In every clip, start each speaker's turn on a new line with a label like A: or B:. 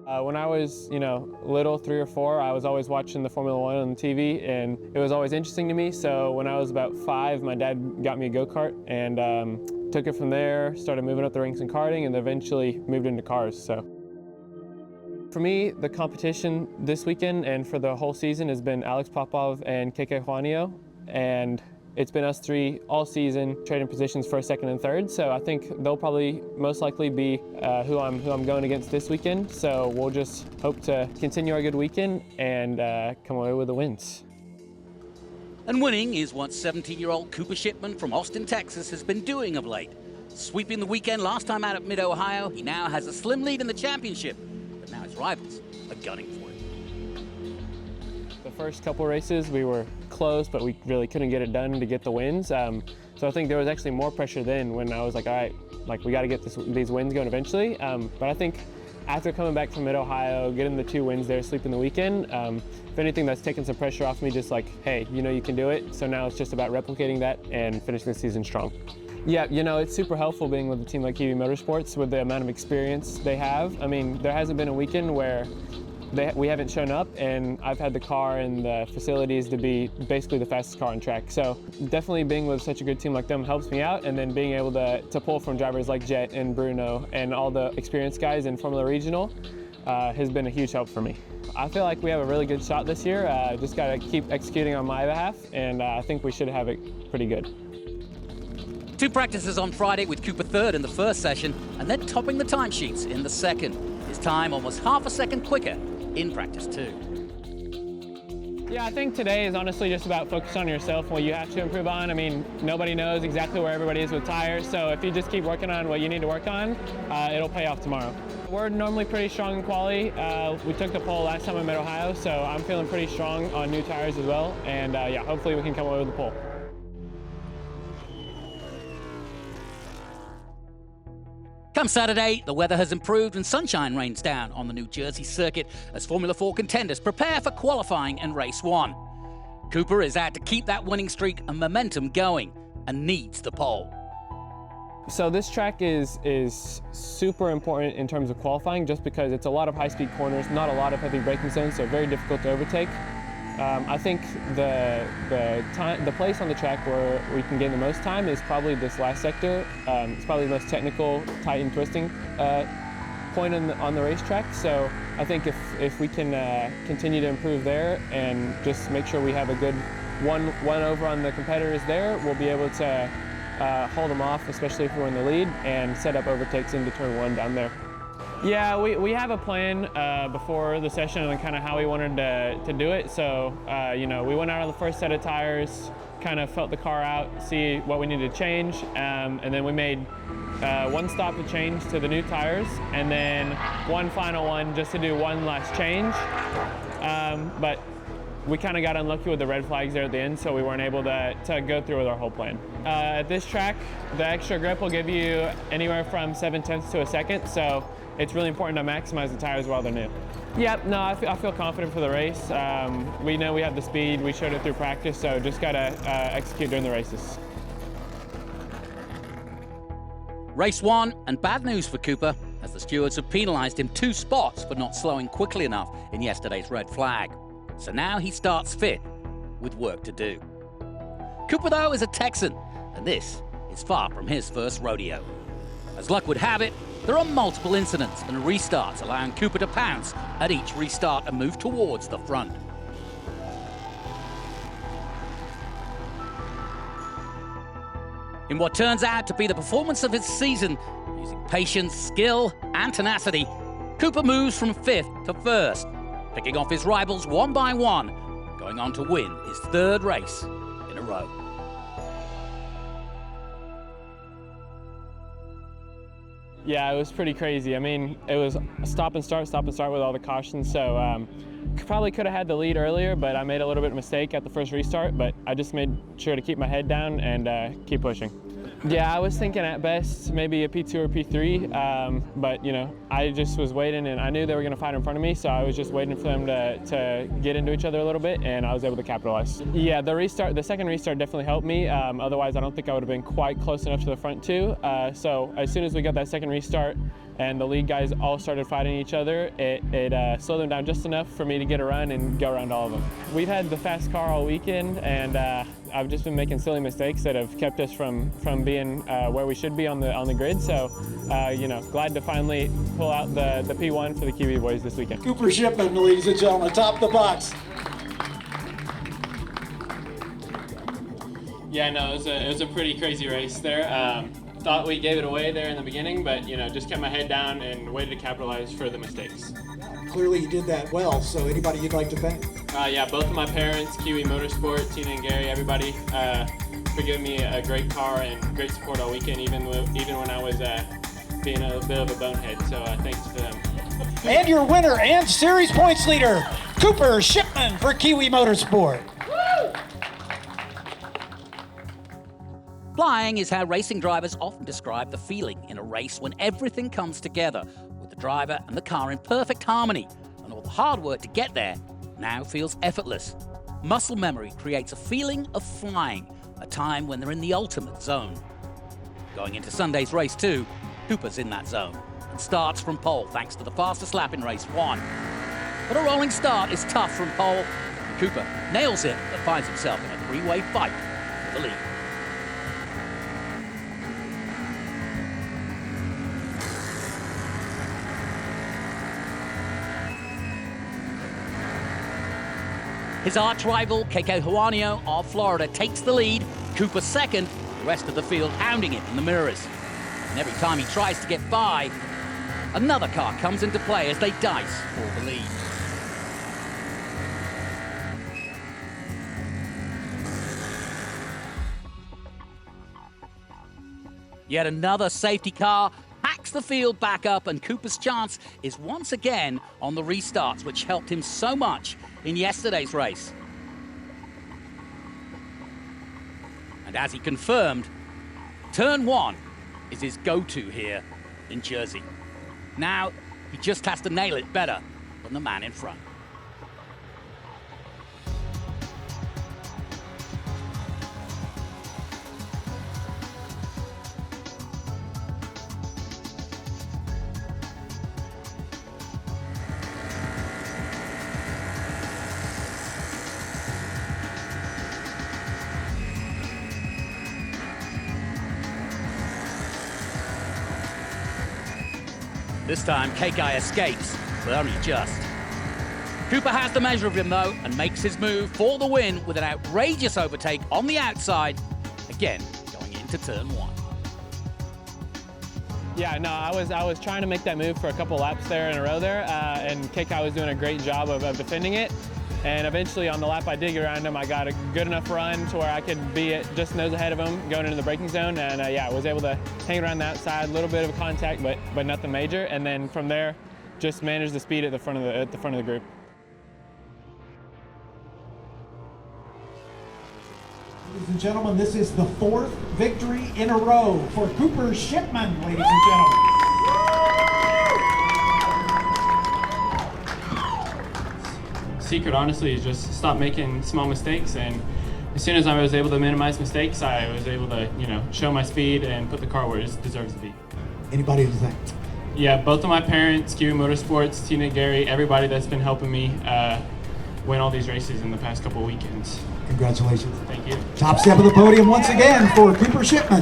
A: When I was, little, 3 or 4, I was always watching the Formula One on TV, and it was always interesting to me. So when I was about 5, my dad got me a go-kart and took it from there, started moving up the ranks in karting, and eventually moved into cars. So for me, the competition this weekend and for the whole season has been Alex Popov and Keke Juanio, and it's been us 3 all season trading positions first, second, and third. So I think they'll probably most likely be who I'm going against this weekend. So we'll just hope to continue our good weekend and come away with the wins.
B: And winning is what 17-year-old Cooper Shipman from Austin, Texas has been doing of late. Sweeping the weekend last time out at Mid-Ohio, he now has a slim lead in the championship, but now his rivals are gunning for it.
A: The first couple races we were close, but we really couldn't get it done to get the wins. So I think there was actually more pressure then when I was like, all right, we got to get these wins going eventually. But I think after coming back from Mid-Ohio, getting the 2 wins there, sweeping the weekend, if anything, that's taken some pressure off me, just like, hey, you can do it. So now it's just about replicating that and finishing the season strong. Yeah, it's super helpful being with a team like Kiwi Motorsports with the amount of experience they have. I mean, there hasn't been a weekend where we haven't shown up, and I've had the car and the facilities to be basically the fastest car on track. So definitely being with such a good team like them helps me out, and then being able to pull from drivers like Jet and Bruno and all the experienced guys in Formula Regional has been a huge help for me. I feel like we have a really good shot this year. Just got to keep executing on my behalf, and I think we should have it pretty good.
B: 2 practices on Friday with Cooper third in the first session and then topping the timesheets in the second. His time almost half a second quicker in practice 2.
A: Yeah, I think today is honestly just about focus on yourself, what you have to improve on. I mean, nobody knows exactly where everybody is with tires, so if you just keep working on what you need to work on, it'll pay off tomorrow. We're normally pretty strong in quali. We took the pole last time I met Ohio, so I'm feeling pretty strong on new tires as well, and yeah, hopefully we can come away with the pole.
B: Come Saturday, the weather has improved and sunshine rains down on the New Jersey circuit as Formula 4 contenders prepare for qualifying and race 1. Cooper is out to keep that winning streak and momentum going and needs the pole.
A: So this track is super important in terms of qualifying just because it's a lot of high-speed corners, not a lot of heavy braking zones, so very difficult to overtake. I think the place on the track where we can gain the most time is probably this last sector. It's probably the most technical, tight and twisting point on the racetrack. So I think if we can continue to improve there and just make sure we have a good one over on the competitors there, we'll be able to hold them off, especially if we're in the lead, and set up overtakes into turn 1 down there. Yeah, we have a plan before the session on kind of how we wanted to do it. So, we went out on the first set of tires, kind of felt the car out, see what we needed to change, and then we made 1 stop to change to the new tires, and then 1 final one just to do 1 last change. But we kind of got unlucky with the red flags there at the end, so we weren't able to go through with our whole plan. At this track, the extra grip will give you anywhere from 7/10 to a second, so it's really important to maximize the tires while they're new. Yep, no, I feel confident for the race. We know we have the speed, we showed it through practice, so just gotta execute during the races.
B: Race 1, and bad news for Cooper, as the stewards have penalised him 2 spots for not slowing quickly enough in yesterday's red flag. So now he starts 5th, with work to do. Cooper, though, is a Texan, and this is far from his first rodeo. As luck would have it, there are multiple incidents and restarts, allowing Cooper to pounce at each restart and move towards the front. In what turns out to be the performance of his season, using patience, skill, and tenacity, Cooper moves from 5th to 1st, picking off his rivals one by one, going on to win his 3rd race in a row.
A: Yeah, it was pretty crazy. I mean, it was stop and start with all the cautions. So probably could have had the lead earlier, but I made a little bit of a mistake at the first restart. But I just made sure to keep my head down and keep pushing. Yeah, I was thinking at best maybe a P2 or P3, but you know, I just was waiting, and I knew they were going to fight in front of me, so I was just waiting for them to get into each other a little bit, and I was able to capitalize. Yeah, the second restart definitely helped me. Otherwise, I don't think I would have been quite close enough to the front two. So as soon as we got that second restart, and the lead guys all started fighting each other, it slowed them down just enough for me to get a run and go around all of them. We've had the fast car all weekend, and I've just been making silly mistakes that have kept us from being where we should be on the grid. So, you know, glad to finally pull out the P1 for the Kiwi boys this weekend.
C: Cooper Shipman, ladies and gentlemen, top of the box.
A: Yeah, no, it was a pretty crazy race there. Thought we gave it away there in the beginning, but you know, just kept my head down and waited to capitalize for the mistakes.
C: Clearly you did that well, so anybody you'd like to thank?
A: Yeah, both of my parents, Kiwi Motorsport, Tina and Gary, everybody, for giving me a great car and great support all weekend, even when I was being a bit of a bonehead, so thanks to them.
C: And your winner and series points leader, Cooper Shipman for Kiwi Motorsport.
B: Flying is how racing drivers often describe the feeling in a race when everything comes together, with the driver and the car in perfect harmony, and all the hard work to get there now feels effortless. Muscle memory creates a feeling of flying, a time when they're in the ultimate zone. Going into Sunday's race 2, Cooper's in that zone and starts from pole thanks to the fastest lap in race 1. But a rolling start is tough from pole. Cooper nails it but finds himself in a three-way fight for the lead. His arch rival, Keiko Juanio of Florida, takes the lead. Cooper second, the rest of the field hounding it in the mirrors. And every time he tries to get by, another car comes into play as they dice for the lead. Yet another safety car packs the field back up, and Cooper's chance is once again on the restarts, which helped him so much in yesterday's race. And as he confirmed, turn 1 is his go-to here in Jersey. Now, he just has to nail it better than the man in front. This time, Kekai escapes, but only just. Cooper has the measure of him, though, and makes his move for the win with an outrageous overtake on the outside, again going into turn 1.
A: Yeah, no, I was trying to make that move for a couple laps there in a row there, and Kekai was doing a great job of defending it. And eventually on the lap I did get around him, I got a good enough run to where I could be just nose ahead of him going into the braking zone. And yeah, I was able to hang around the outside, a little bit of contact, but nothing major. And then from there, just managed the speed at the front of the group.
C: Ladies and gentlemen, this is the 4th victory in a row for Cooper Shipman, ladies and gentlemen.
A: Secret, honestly, is just stop making small mistakes, and as soon as I was able to minimize mistakes, I was able to, you know, show my speed and put the car where it deserves to be.
C: Anybody to thank?
A: Yeah, both of my parents, Kiwi Motorsports, Tina, Gary, everybody that's been helping me win all these races in the past couple of weekends.
C: Congratulations.
A: Thank you.
C: Top step of the podium once again for Cooper Shipman.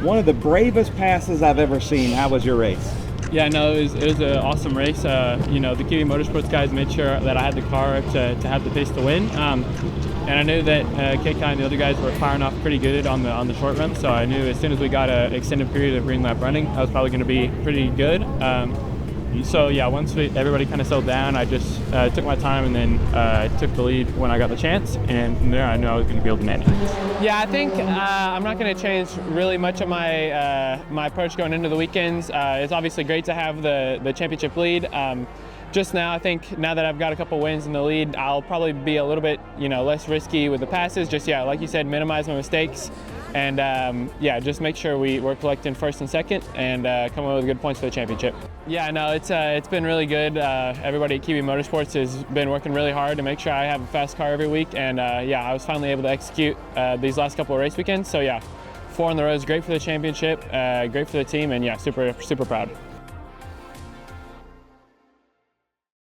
D: One of the bravest passes I've ever seen. How was your race?
A: Yeah, no, it was an awesome race. You know, the Kiwi Motorsports guys made sure that I had the car to have the pace to win. And I knew that KK and the other guys were firing off pretty good on the short run, so I knew as soon as we got an extended period of green lap running, I was probably going to be pretty good. So yeah, once everybody kind of settled down, I just took my time and then took the lead when I got the chance, and from there I knew I was going to be able to manage. Yeah, I think I'm not going to change really much of my my approach going into the weekends. It's obviously great to have the championship lead. Just now, I think now that I've got a couple wins in the lead, I'll probably be a little bit, you know, less risky with the passes. Just, yeah, like you said, minimize my mistakes. And yeah, just make sure we're collecting first and second and come away with good points for the championship. Yeah, no, it's been really good. Everybody at Kiwi Motorsports has been working really hard to make sure I have a fast car every week. And yeah, I was finally able to execute these last couple of race weekends. So yeah, 4 on the road is great for the championship, great for the team, and yeah, super proud.